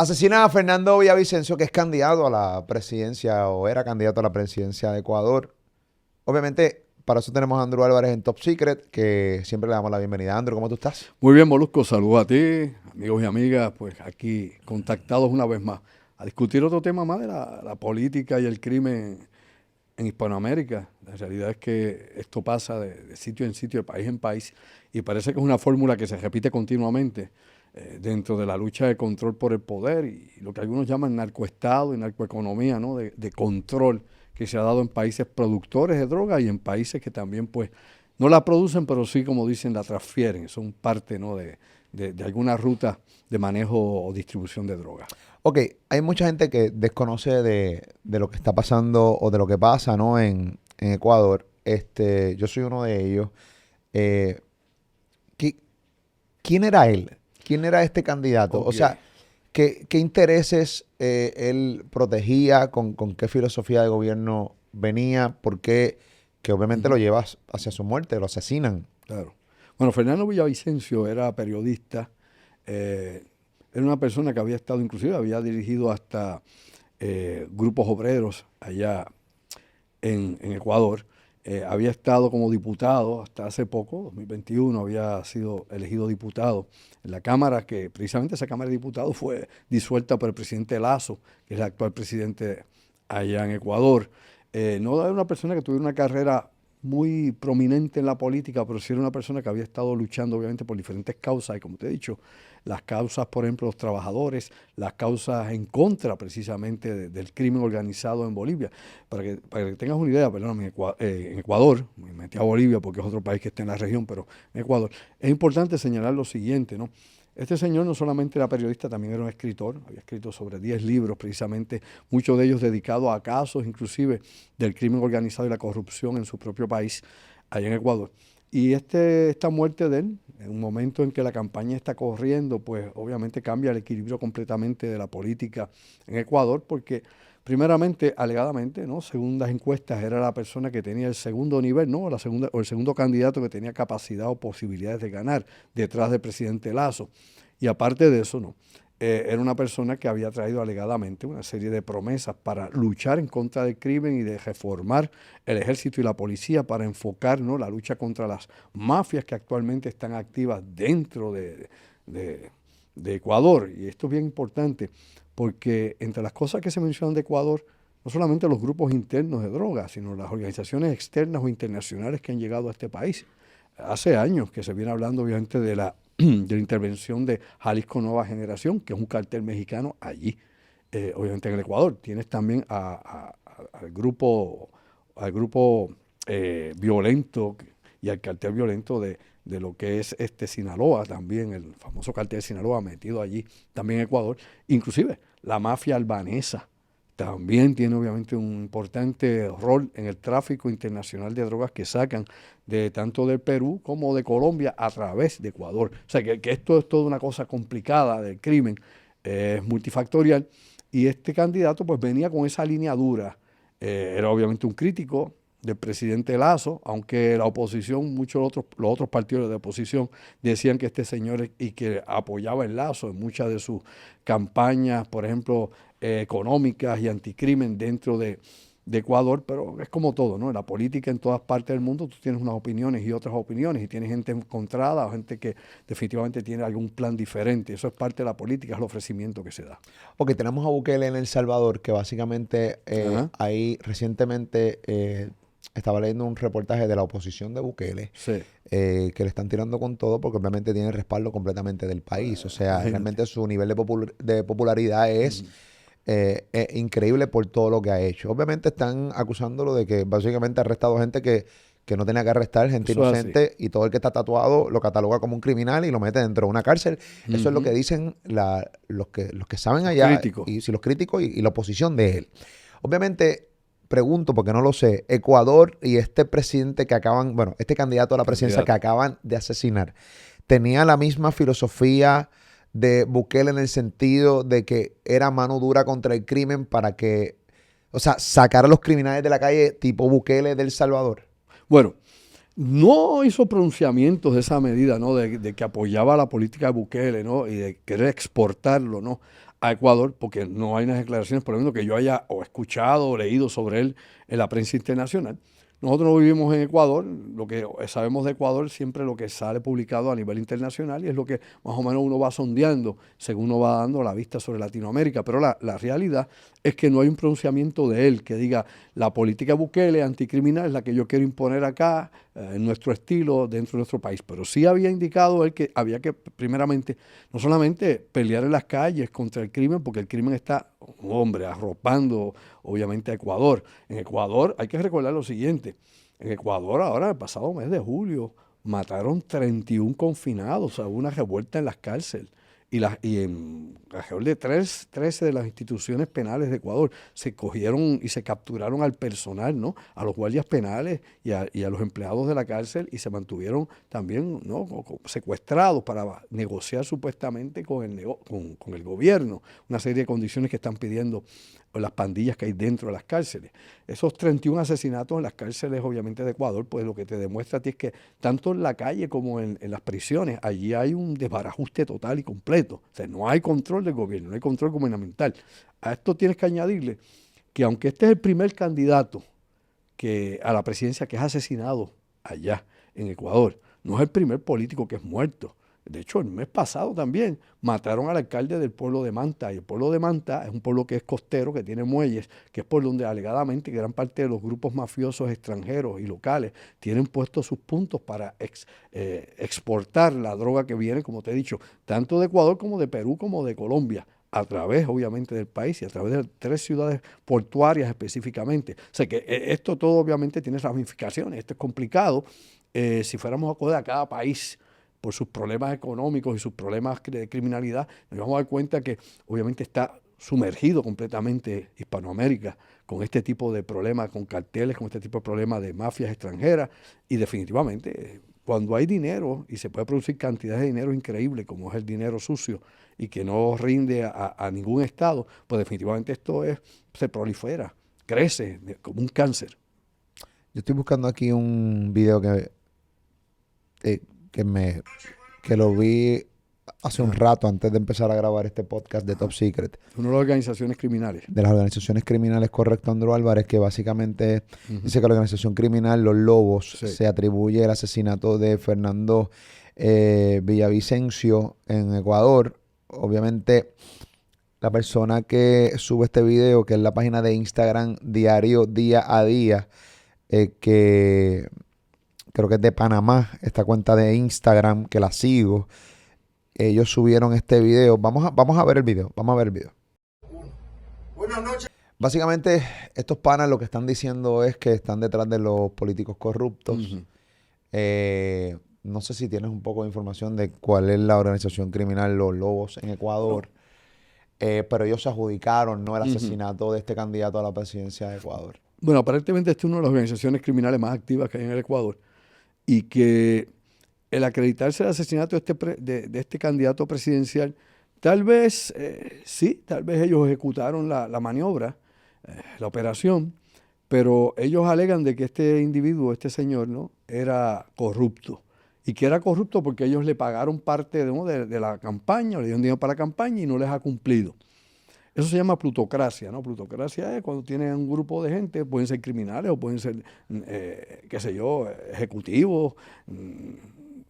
Asesinan a Fernando Villavicencio, que es candidato a la presidencia o era candidato a la presidencia de Ecuador. Obviamente, para eso tenemos a Andrew Álvarez en Top Secret, que siempre le damos la bienvenida. Andrew, ¿cómo tú estás? Muy bien, Molusco, saludos a ti, amigos y amigas, pues aquí contactados una vez más a discutir otro tema más de la política y el crimen en Hispanoamérica. La realidad es que esto pasa de sitio en sitio, de país en país, y parece que es una fórmula que se repite continuamente dentro de la lucha de control por el poder y lo que algunos llaman narcoestado y narcoeconomía, ¿no? De control que se ha dado en países productores de droga y en países que también pues no la producen, pero sí, como dicen, la transfieren. Son parte, ¿no? de alguna ruta de manejo o distribución de droga. Ok, hay mucha gente que desconoce de lo que está pasando o de lo que pasa, ¿no? en Ecuador. Yo soy uno de ellos. Eh, ¿qui- ¿Quién era él? ¿Quién era este candidato? O Ok. sea, ¿qué intereses él protegía? ¿Con qué filosofía de gobierno venía? ¿Por qué? Que obviamente lo Ujú. llevas hacia su muerte, lo asesinan. Claro. Bueno, Fernando Villavicencio era periodista, eh, era una persona que había estado, inclusive había dirigido hasta grupos obreros allá en Ecuador. Había estado como diputado hasta hace poco, 2021, había sido elegido diputado en la Cámara, que precisamente esa Cámara de Diputados fue disuelta por el presidente Lasso, que es el actual presidente allá en Ecuador. No era una persona que tuviera una carrera muy prominente en la política, pero sí era una persona que había estado luchando obviamente por diferentes causas, y como te he dicho, las causas, por ejemplo, los trabajadores, las causas en contra precisamente del crimen organizado en Bolivia. Para que tengas una idea, perdóname, en Ecuador, me metí a Bolivia porque es otro país que está en la región, pero en Ecuador, es importante señalar lo siguiente, ¿no? Este señor no solamente era periodista, también era un escritor, había escrito sobre 10 libros precisamente, muchos de ellos dedicados a casos inclusive del crimen organizado y la corrupción en su propio país, allá en Ecuador. Y esta muerte de él, en un momento en que la campaña está corriendo, pues obviamente cambia el equilibrio completamente de la política en Ecuador, porque primeramente, alegadamente, ¿no? Según las encuestas, era la persona que tenía el segundo nivel, ¿no? O el segundo candidato que tenía capacidad o posibilidades de ganar detrás del presidente Lasso. Y aparte de eso, ¿no? Era una persona que había traído alegadamente una serie de promesas para luchar en contra del crimen y de reformar el ejército y la policía para enfocar, ¿no? La lucha contra las mafias que actualmente están activas dentro de, de Ecuador. Y esto es bien importante porque entre las cosas que se mencionan de Ecuador, no solamente los grupos internos de drogas, sino las organizaciones externas o internacionales que han llegado a este país. Hace años que se viene hablando obviamente de la intervención de Jalisco Nueva Generación, que es un cartel mexicano allí, obviamente en el Ecuador. Tienes también al grupo violento y al cartel violento de lo que es Sinaloa, también el famoso cartel de Sinaloa metido allí, también en Ecuador. Inclusive la mafia albanesa también tiene obviamente un importante rol en el tráfico internacional de drogas que sacan de tanto del Perú como de Colombia a través de Ecuador. O sea que esto es toda una cosa complicada del crimen, es multifactorial, y este candidato pues venía con esa línea dura. Era obviamente un crítico del presidente Lasso, aunque la oposición, los otros partidos de oposición decían que este señor y que apoyaba el Lasso en muchas de sus campañas, por ejemplo, económicas y anticrimen dentro de Ecuador, pero es como todo, ¿no? En la política en todas partes del mundo tú tienes unas opiniones y otras opiniones y tienes gente encontrada o gente que definitivamente tiene algún plan diferente. Eso es parte de la política, es el ofrecimiento que se da. Porque tenemos a Bukele en El Salvador, que básicamente Ajá, ahí recientemente estaba leyendo un reportaje de la oposición de Bukele, sí, que le están tirando con todo porque obviamente tiene respaldo completamente del país. O sea, imagínate. realmente su nivel de popularidad es Ujú. increíble por todo lo que ha hecho. Obviamente están acusándolo de que básicamente ha arrestado gente que no tenía que arrestar, gente Eso es así. inocente, y todo el que está tatuado lo cataloga como un criminal y lo mete dentro de una cárcel. Eso es lo que Ujú. dicen los que saben Los allá, críticos. y si los críticos y la oposición de él. Obviamente, pregunto, porque no lo sé, Ecuador y este presidente que acaban, bueno, este candidato a la presidencia que Candidato. acaban de asesinar, ¿tenía la misma filosofía de Bukele en el sentido de que era mano dura contra el crimen para que, o sea, sacar a los criminales de la calle tipo Bukele del Salvador? Bueno, no hizo pronunciamientos de esa medida, ¿no? De que apoyaba la política de Bukele, ¿no? Y de querer exportarlo, ¿no? a Ecuador, porque no hay unas declaraciones, por lo menos que yo haya o escuchado o leído sobre él en la prensa internacional. Nosotros no vivimos en Ecuador, lo que sabemos de Ecuador siempre lo que sale publicado a nivel internacional y es lo que más o menos uno va sondeando según uno va dando la vista sobre Latinoamérica, pero la realidad es que no hay un pronunciamiento de él que diga la política Bukele anticriminal es la que yo quiero imponer acá en nuestro estilo dentro de nuestro país, pero sí había indicado él que había que primeramente no solamente pelear en las calles contra el crimen, porque el crimen está, hombre, arropando obviamente a Ecuador. En Ecuador hay que recordar lo siguiente, en Ecuador ahora, el pasado mes de julio, mataron 31 confinados, hubo una revuelta en las cárceles. Y en alrededor de 13 de las instituciones penales de Ecuador se cogieron y se capturaron al personal, ¿no? A los guardias penales y a los empleados de la cárcel y se mantuvieron también, ¿no? Secuestrados para negociar supuestamente con el gobierno una serie de condiciones que están pidiendo las pandillas que hay dentro de las cárceles. Esos 31 asesinatos en las cárceles, obviamente, de Ecuador, pues lo que te demuestra a ti es que tanto en la calle como en las prisiones, allí hay un desbarajuste total y completo. O sea, no hay control del gobierno, no hay control gubernamental. A esto tienes que añadirle que aunque este es el primer candidato a la presidencia que es asesinado allá en Ecuador, no es el primer político que es muerto. De hecho, el mes pasado también mataron al alcalde del pueblo de Manta. Y el pueblo de Manta es un pueblo que es costero, que tiene muelles, que es por donde alegadamente gran parte de los grupos mafiosos extranjeros y locales tienen puestos sus puntos para exportar la droga que viene, como te he dicho, tanto de Ecuador como de Perú como de Colombia, a través, obviamente, del país y a través de 3 ciudades portuarias específicamente. O sea que esto todo, obviamente, tiene ramificaciones. Esto es complicado. Si fuéramos a coger a cada país por sus problemas económicos y sus problemas de criminalidad, nos vamos a dar cuenta que obviamente está sumergido completamente Hispanoamérica con este tipo de problemas, con carteles, con este tipo de problemas de mafias extranjeras y definitivamente cuando hay dinero y se puede producir cantidades de dinero increíbles como es el dinero sucio y que no rinde a ningún estado, pues definitivamente se prolifera, crece como un cáncer. Yo estoy buscando aquí un video eh, que me que lo vi hace un Ajá, rato antes de empezar a grabar este podcast de Top ajá. Secret, Una de las organizaciones criminales. de las organizaciones criminales, correcto, Andrew Álvarez, que básicamente Ujú. dice que la organización criminal Los Lobos Sí. se atribuye el asesinato de Fernando Villavicencio en Ecuador. Obviamente, la persona que sube este video, que es la página de Instagram Diario Día a Día, que creo que es de Panamá, esta cuenta de Instagram, que la sigo. Ellos subieron este video. Vamos a ver el video. Vamos a ver el video. Buenas noches. Básicamente, estos panas lo que están diciendo es que están detrás de los políticos corruptos. Ujú. No sé si tienes un poco de información de cuál es la organización criminal Los Lobos en Bueno, Ecuador, pero ellos se adjudicaron, ¿no?, el ujú. asesinato de este candidato a la presidencia de Ecuador. Bueno, aparentemente esta es una de las organizaciones criminales más activas que hay en el Ecuador y que el acreditarse el asesinato de este candidato presidencial, tal vez, sí, tal vez ellos ejecutaron la maniobra, la operación, pero ellos alegan de que este individuo, este señor, ¿no?, era corrupto. Y que era corrupto porque ellos le pagaron parte ¿no?, de la campaña, le dieron dinero para la campaña y no les ha cumplido. Eso se llama plutocracia, ¿no? Plutocracia es cuando tienen un grupo de gente, pueden ser criminales o pueden ser, qué sé yo, ejecutivos,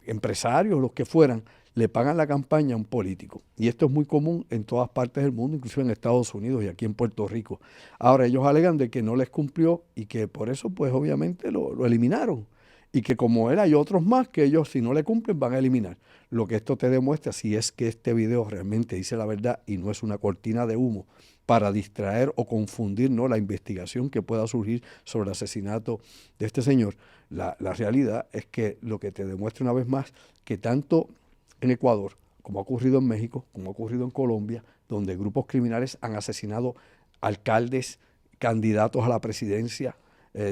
empresarios, los que fueran, le pagan la campaña a un político. Y esto es muy común en todas partes del mundo, inclusive en Estados Unidos y aquí en Puerto Rico. Ahora, ellos alegan de que no les cumplió y que por eso, pues obviamente lo eliminaron. Y que como él hay otros más que ellos, si no le cumplen, van a eliminar. Lo que esto te demuestra, si es que este video realmente dice la verdad y no es una cortina de humo para distraer o confundir, ¿no?, la investigación que pueda surgir sobre el asesinato de este señor, la realidad es que lo que te demuestra una vez más que tanto en Ecuador, como ha ocurrido en México, como ha ocurrido en Colombia, donde grupos criminales han asesinado alcaldes, candidatos a la presidencia,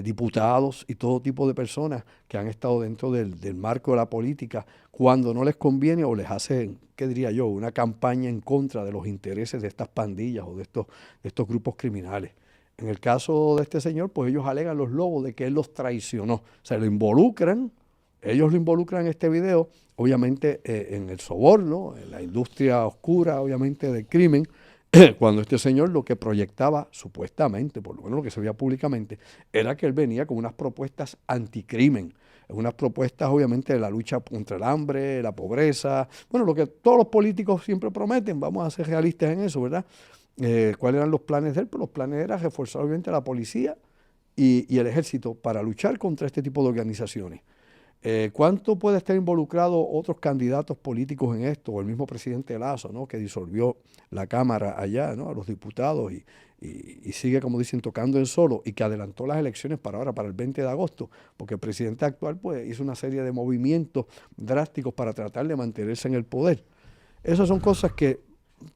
diputados y todo tipo de personas que han estado dentro del marco de la política cuando no les conviene o les hacen, ¿qué diría yo?, una campaña en contra de los intereses de estas pandillas o de estos grupos criminales. En el caso de este señor, pues ellos alegan los lobos de que él los traicionó. O sea, ellos lo involucran en este video, obviamente en el soborno, en la industria oscura, obviamente, del crimen, cuando este señor lo que proyectaba, supuestamente, por lo menos lo que se veía públicamente, era que él venía con unas propuestas anticrimen, unas propuestas obviamente de la lucha contra el hambre, la pobreza, bueno, lo que todos los políticos siempre prometen, vamos a ser realistas en eso, ¿verdad? ¿Cuáles eran los planes de él? Pues los planes eran reforzar obviamente a la policía y el ejército para luchar contra este tipo de organizaciones. ¿Cuánto puede estar involucrado otros candidatos políticos en esto? O el mismo presidente Lasso, ¿no? Que disolvió la Cámara allá, ¿no? A los diputados y sigue, como dicen, tocando en solo, y que adelantó las elecciones para ahora, para el 20 de agosto, porque el presidente actual pues hizo una serie de movimientos drásticos para tratar de mantenerse en el poder. Esas son cosas que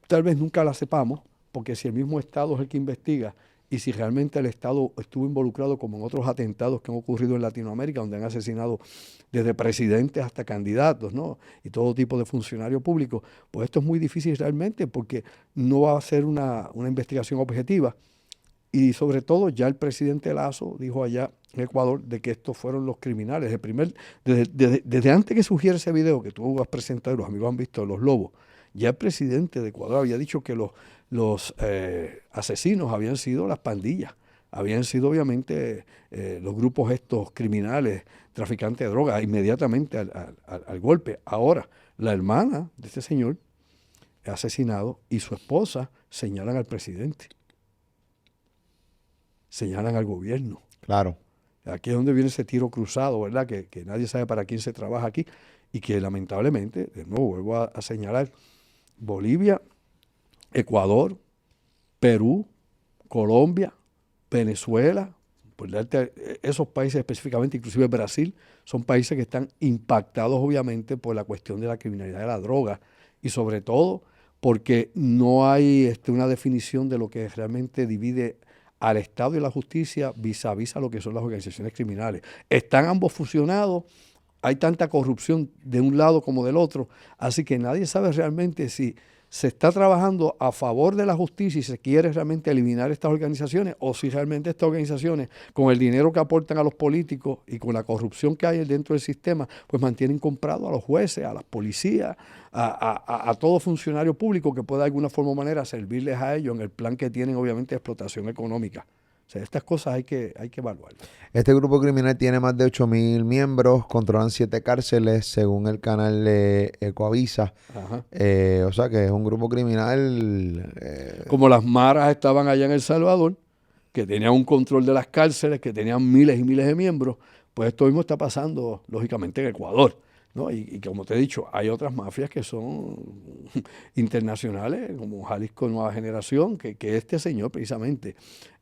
tal vez nunca las sepamos, porque si el mismo Estado es el que investiga, y si realmente el Estado estuvo involucrado como en otros atentados que han ocurrido en Latinoamérica, donde han asesinado desde presidentes hasta candidatos, ¿no? Y todo tipo de funcionarios públicos, pues esto es muy difícil realmente porque no va a ser una investigación objetiva. Y sobre todo ya el presidente Lasso dijo allá en Ecuador de que estos fueron los criminales. Desde antes que surgiera ese video que tú has presentado y los amigos han visto, Los Lobos, ya el presidente de Ecuador había dicho que los asesinos habían sido las pandillas, habían sido obviamente los grupos estos criminales, traficantes de drogas, inmediatamente al golpe. Ahora, la hermana de este señor asesinado y su esposa señalan al presidente, señalan al gobierno. Claro. Aquí es donde viene ese tiro cruzado, ¿verdad? Que nadie sabe para quién se trabaja aquí y que lamentablemente, de nuevo vuelvo a señalar, Bolivia, Ecuador, Perú, Colombia, Venezuela, por darte esos países específicamente, inclusive Brasil, son países que están impactados obviamente por la cuestión de la criminalidad de la droga y sobre todo porque no hay una definición de lo que realmente divide al Estado y la justicia vis a vis a lo que son las organizaciones criminales. Están ambos fusionados, hay tanta corrupción de un lado como del otro, así que nadie sabe realmente si se está trabajando a favor de la justicia y se quiere realmente eliminar estas organizaciones o si realmente estas organizaciones, con el dinero que aportan a los políticos y con la corrupción que hay dentro del sistema, pues mantienen comprado a los jueces, a las policías, a todo funcionario público que pueda de alguna forma o manera servirles a ellos en el plan que tienen obviamente de explotación económica. O sea, estas cosas hay que evaluarlas. Este grupo criminal tiene más de 8.000 miembros, controlan 7 cárceles, según el canal de Ecoavisa. Ajá. O sea que es un grupo criminal. Como las maras estaban allá en El Salvador, que tenían un control de las cárceles, que tenían miles y miles de miembros, pues esto mismo está pasando, lógicamente, en Ecuador, ¿no? Y como te he dicho, hay otras mafias que son internacionales, como Jalisco Nueva Generación, que este señor precisamente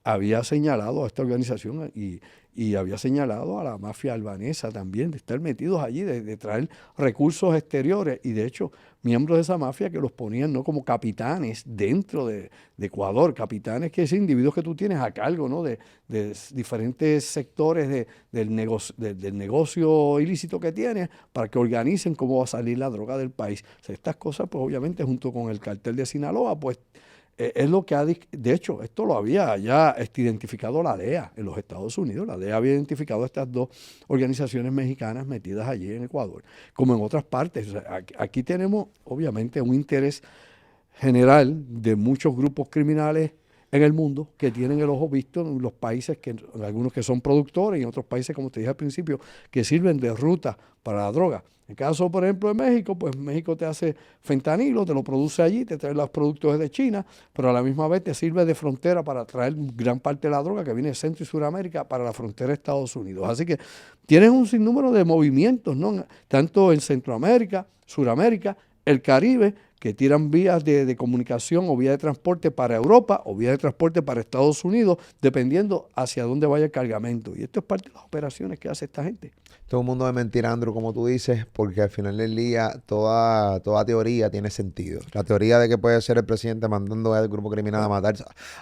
había señalado a esta organización y había señalado a la mafia albanesa también de estar metidos allí, de traer recursos exteriores y de hecho miembros de esa mafia que los ponían no como capitanes dentro de Ecuador, capitanes que son individuos que tú tienes a cargo, ¿no? de diferentes sectores del negocio ilícito que tienes para que organicen cómo va a salir la droga del país. O sea, estas cosas pues obviamente junto con el cartel de Sinaloa pues es lo que de hecho, esto lo había ya identificado la DEA en los Estados Unidos. La DEA había identificado a estas dos organizaciones mexicanas metidas allí en Ecuador, como en otras partes. O sea, aquí tenemos, obviamente, un interés general de muchos grupos criminales en el mundo que tienen el ojo visto en los países, algunos que son productores y en otros países, como te dije al principio, que sirven de ruta para la droga. En el caso, por ejemplo, de México, pues México te hace fentanilo, te lo produce allí, te trae los productos desde China, pero a la misma vez te sirve de frontera para traer gran parte de la droga que viene de Centro y Suramérica para la frontera de Estados Unidos. Así que tienes un sinnúmero de movimientos, ¿no? Tanto en Centroamérica, Suramérica, el Caribe, que tiran vías de comunicación o vías de transporte para Europa o vías de transporte para Estados Unidos, dependiendo hacia dónde vaya el cargamento. Y esto es parte de las operaciones que hace esta gente. Todo un mundo de mentira, Andrew, como tú dices, porque al final del día toda teoría tiene sentido. La teoría de que puede ser el presidente mandando al grupo criminal a matar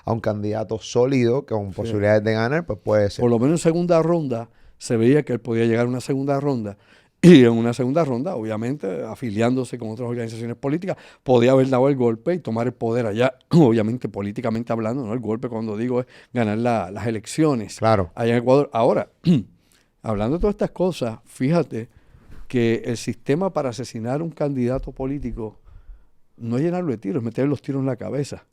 a un candidato sólido con posibilidades de ganar, pues puede ser. Por lo menos en segunda ronda se veía que él podía llegar a una segunda ronda. Y en una segunda ronda, obviamente, afiliándose con otras organizaciones políticas, podía haber dado el golpe y tomar el poder allá, obviamente, políticamente hablando, ¿no? El golpe, cuando digo, es ganar las elecciones Claro. allá en Ecuador. Ahora, hablando de todas estas cosas, fíjate que el sistema para asesinar a un candidato político no es llenarlo de tiros, es meterle los tiros en la cabeza.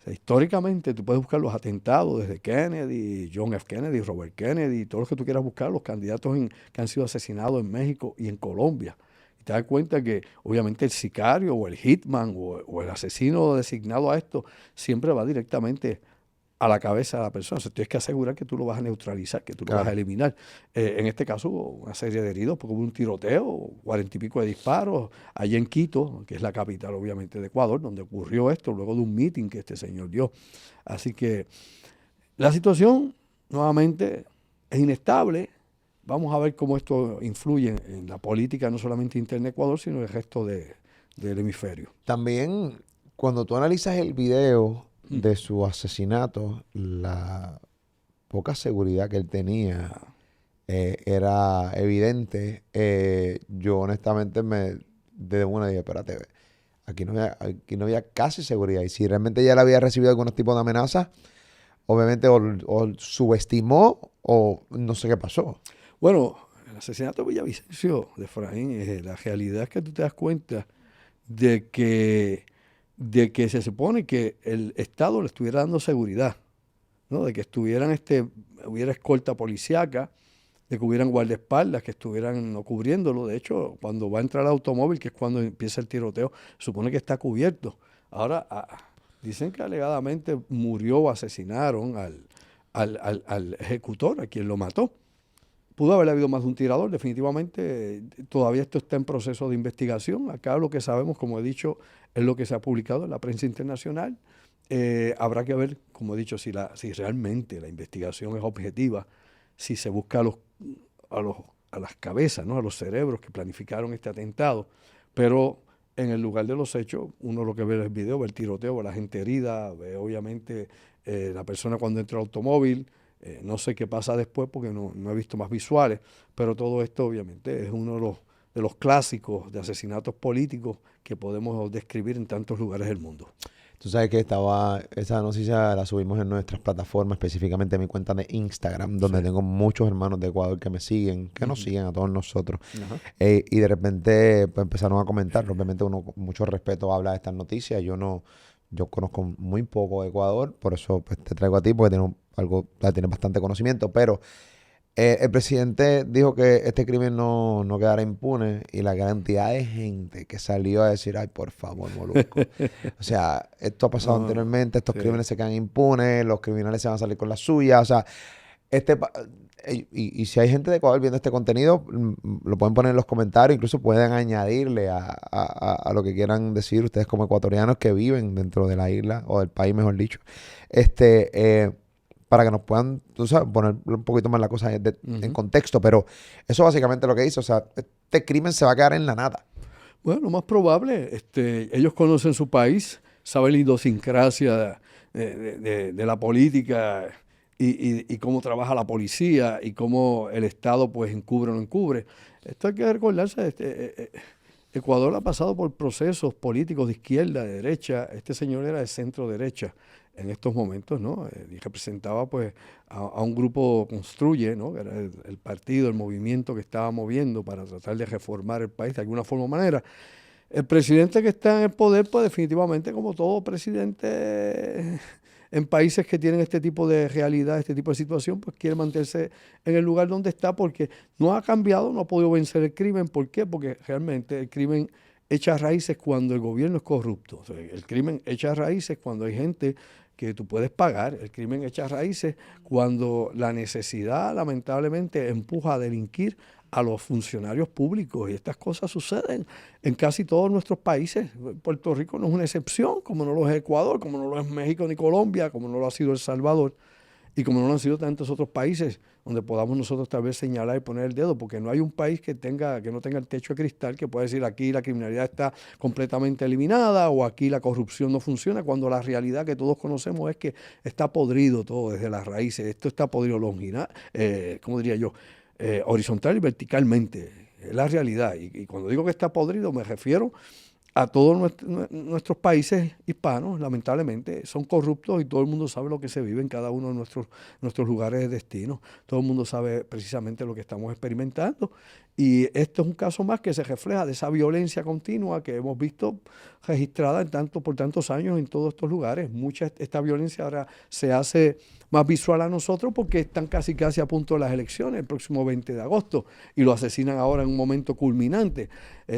O sea, históricamente tú puedes buscar los atentados desde Kennedy, John F. Kennedy, Robert Kennedy, todos los que tú quieras buscar, los candidatos que han sido asesinados en México y en Colombia. Y te das cuenta que obviamente el sicario o el hitman o el asesino designado a esto siempre va directamente a la cabeza de la persona. O sea, tienes que asegurar que tú lo vas a neutralizar, que tú lo vas a eliminar. En este caso hubo una serie de heridos porque hubo un tiroteo, 40 y pico de disparos, allá en Quito, que es la capital obviamente de Ecuador, donde ocurrió esto, luego de un meeting que este señor dio. Así que la situación nuevamente es inestable. Vamos a ver cómo esto influye en la política, no solamente interna de Ecuador, sino en el resto del hemisferio. También, cuando tú analizas el video de su asesinato, la poca seguridad que él tenía era evidente. Yo honestamente desde una dije, espérate, aquí no había casi seguridad. Y si realmente ya le había recibido algunos tipos de amenazas, obviamente o subestimó o no sé qué pasó. Bueno, el asesinato de Villavicencio, de Efraín, la realidad es que tú te das cuenta de que se supone que el Estado le estuviera dando seguridad, ¿no? De que hubiera escolta policíaca, de que hubieran guardaespaldas que estuvieran no cubriéndolo. De hecho, cuando va a entrar al automóvil, que es cuando empieza el tiroteo, supone que está cubierto. Ahora, dicen que alegadamente murió o asesinaron al ejecutor, a quien lo mató. Pudo haber habido más de un tirador, definitivamente. Todavía esto está en proceso de investigación. Acá lo que sabemos, como he dicho, es lo que se ha publicado en la prensa internacional. Habrá que ver, como he dicho, si realmente la investigación es objetiva, si se busca a las cabezas, ¿no? A los cerebros que planificaron este atentado. Pero en el lugar de los hechos, uno lo que ve en el video, ve el tiroteo, ve la gente herida, ve obviamente la persona cuando entra al automóvil. No sé qué pasa después porque no he visto más visuales, pero todo esto obviamente es uno de los clásicos de asesinatos políticos que podemos describir en tantos lugares del mundo. Tú sabes que esa noticia la subimos en nuestras plataformas, específicamente en mi cuenta de Instagram, donde tengo muchos hermanos de Ecuador que me siguen, que nos siguen a todos nosotros. Y de repente pues, empezaron a comentar. Obviamente uno con mucho respeto habla de estas noticias. Yo conozco muy poco de Ecuador, por eso pues, te traigo a ti, porque tienes bastante conocimiento, pero el presidente dijo que este crimen no quedará impune y la cantidad de gente que salió a decir, ay, por favor, Molusco. O sea, esto ha pasado anteriormente, estos crímenes se quedan impunes, los criminales se van a salir con la suya. O sea, y si hay gente de Ecuador viendo este contenido, lo pueden poner en los comentarios, incluso pueden añadirle a lo que quieran decir ustedes como ecuatorianos que viven dentro de la isla, o del país, mejor dicho. Para que nos puedan, tú sabes, poner un poquito más la cosa en contexto, pero eso básicamente es lo que dice, o sea, este crimen se va a quedar en la nada. Bueno, lo más probable, ellos conocen su país, saben la idiosincrasia de la política y cómo trabaja la policía y cómo el Estado pues encubre o no encubre. Esto hay que recordarse, Ecuador ha pasado por procesos políticos de izquierda, de derecha. Este señor era de centro derecha en estos momentos, ¿no? Y representaba pues a un grupo Construye, ¿no? Que era el partido, el movimiento que estaba moviendo para tratar de reformar el país de alguna forma o manera. El presidente que está en el poder, pues definitivamente, como todo presidente en países que tienen este tipo de realidad, este tipo de situación, pues quiere mantenerse en el lugar donde está porque no ha cambiado, no ha podido vencer el crimen. ¿Por qué? Porque realmente el crimen echa raíces cuando el gobierno es corrupto. O sea, el crimen echa raíces cuando hay gente que tú puedes pagar. El crimen echa raíces cuando la necesidad, lamentablemente, empuja a delinquir a los funcionarios públicos. Y estas cosas suceden en casi todos nuestros países. Puerto Rico no es una excepción, como no lo es Ecuador, como no lo es México ni Colombia, como no lo ha sido El Salvador y como no lo han sido tantos otros países donde podamos nosotros tal vez señalar y poner el dedo, porque no hay un país que no tenga el techo de cristal que pueda decir aquí la criminalidad está completamente eliminada o aquí la corrupción no funciona, cuando la realidad que todos conocemos es que está podrido todo desde las raíces. Esto está podrido ¿cómo diría yo? Horizontal y verticalmente. Es la realidad. Y cuando digo que está podrido me refiero a todos nuestros países hispanos, lamentablemente, son corruptos y todo el mundo sabe lo que se vive en cada uno de nuestros lugares de destino. Todo el mundo sabe precisamente lo que estamos experimentando. Y esto es un caso más que se refleja de esa violencia continua que hemos visto registrada por tantos años en todos estos lugares. Esta violencia ahora se hace más visual a nosotros porque están casi a punto de las elecciones el próximo 20 de agosto y lo asesinan ahora en un momento culminante.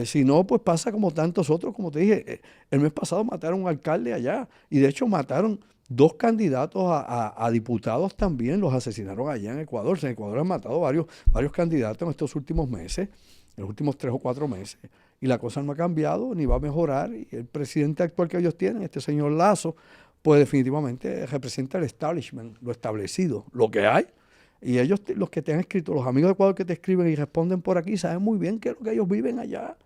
Si no, pues pasa como tantos otros, como te dije, el mes pasado mataron a un alcalde allá y de hecho mataron 2 candidatos a diputados también, los asesinaron allá en Ecuador. En Ecuador han matado varios candidatos en estos últimos meses, en los últimos 3 o 4 meses, y la cosa no ha cambiado ni va a mejorar. Y el presidente actual que ellos tienen, este señor Lazo, pues definitivamente representa el establishment, lo establecido, lo que hay. Y ellos, los que te han escrito, los amigos de Ecuador que te escriben y responden por aquí, saben muy bien qué es lo que ellos viven allá.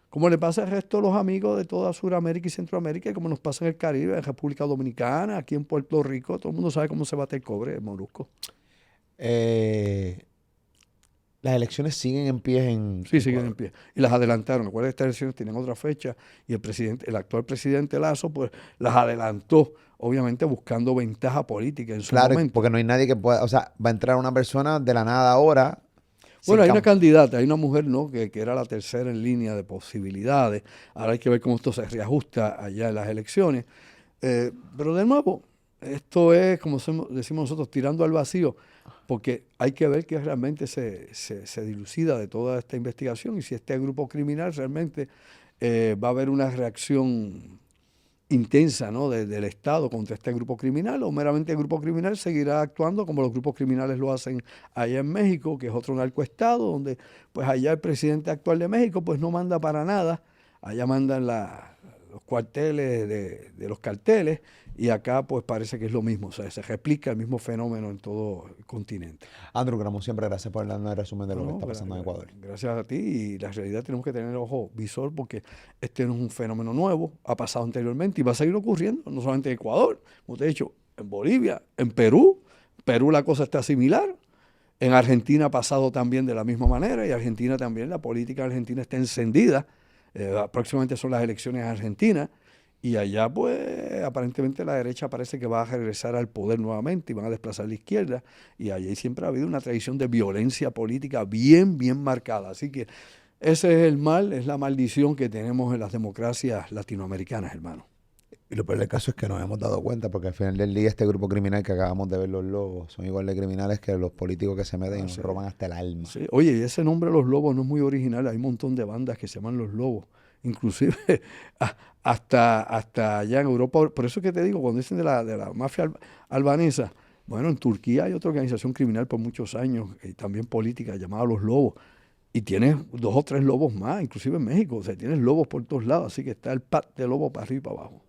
Como le pasa al resto de los amigos de toda Sudamérica y Centroamérica, y como nos pasa en el Caribe, en República Dominicana, aquí en Puerto Rico, todo el mundo sabe cómo se bate el cobre en Molusco. Las elecciones siguen en pie en Sí, siguen Ecuador. en pie. Y las adelantaron. Recuerda que estas elecciones tienen otra fecha y el actual presidente Lazo, pues las adelantó, obviamente buscando ventaja política en su Claro, momento. porque no hay nadie que pueda, o sea, va a entrar una persona de la nada ahora. Bueno, hay una candidata, hay una mujer, ¿no? Que era la tercera en línea de posibilidades. Ahora hay que ver cómo esto se reajusta allá en las elecciones. Pero de nuevo, esto es, como decimos nosotros, tirando al vacío, porque hay que ver que realmente se dilucida de toda esta investigación y si este grupo criminal realmente va a haber una reacción intensa, ¿no? Del Estado contra este grupo criminal, o meramente el grupo criminal seguirá actuando como los grupos criminales lo hacen allá en México, que es otro narcoestado, donde pues allá el presidente actual de México pues no manda para nada, allá mandan los cuarteles de los carteles, y acá pues parece que es lo mismo, o sea, se replica el mismo fenómeno en todo el continente. Andrew, como siempre, gracias por darnos el resumen de lo que No, está pasando en Ecuador. gracias a ti, y la realidad tenemos que tener el ojo visor porque este no es un fenómeno nuevo, ha pasado anteriormente y va a seguir ocurriendo, no solamente en Ecuador, como te he dicho, en Bolivia, en Perú la cosa está similar, en Argentina ha pasado también de la misma manera y Argentina también, la política argentina está encendida, próximamente son las elecciones argentinas. Y allá, pues, aparentemente la derecha parece que va a regresar al poder nuevamente y van a desplazar la izquierda. Y allí siempre ha habido una tradición de violencia política bien, bien marcada. Así que ese es el mal, es la maldición que tenemos en las democracias latinoamericanas, hermano. Y lo peor del caso es que nos hemos dado cuenta, porque al final del día este grupo criminal que acabamos de ver, los lobos, son igual de criminales que los políticos que se meten y nos Sí, roban hasta el alma. sí. Oye, y ese nombre Los Lobos no es muy original. Hay un montón de bandas que se llaman Los Lobos. Inclusive hasta allá en Europa. Por eso es que te digo, cuando dicen de la mafia albanesa, bueno, en Turquía hay otra organización criminal por muchos años y también política llamada Los Lobos. Y tienes 2 o 3 lobos más, inclusive en México. O sea, tienes lobos por todos lados. Así que está el pack de lobos para arriba y para abajo.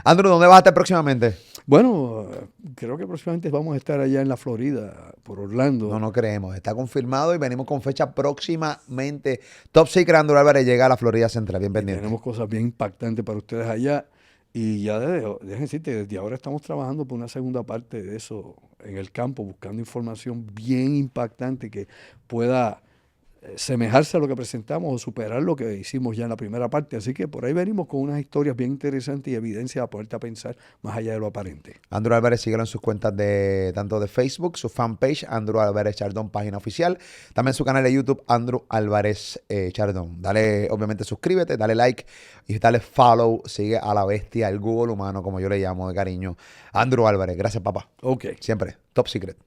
Andrew, ¿dónde vas a estar próximamente? Bueno, creo que próximamente vamos a estar allá en la Florida, por Orlando. No creemos. Está confirmado y venimos con fecha próximamente. Top Secret Andrew Álvarez llega a la Florida Central. Bien Y pendiente. tenemos cosas bien impactantes para ustedes allá. Y ya déjenme decirte, desde ahora estamos trabajando por una segunda parte de eso en el campo, buscando información bien impactante que pueda semejarse a lo que presentamos o superar lo que hicimos ya en la primera parte. Así que por ahí venimos con unas historias bien interesantes y evidencias a ponerte a pensar más allá de lo aparente. Andrew Álvarez, síguelo en sus cuentas de tanto de Facebook, su fanpage, Andrew Álvarez Chardón, página oficial. También su canal de YouTube, Andrew Álvarez Chardón. Dale, obviamente, suscríbete, dale like y dale follow. Sigue a la bestia, el Google humano, como yo le llamo de cariño. Andrew Álvarez, gracias, papá. Ok. Siempre, Top Secret.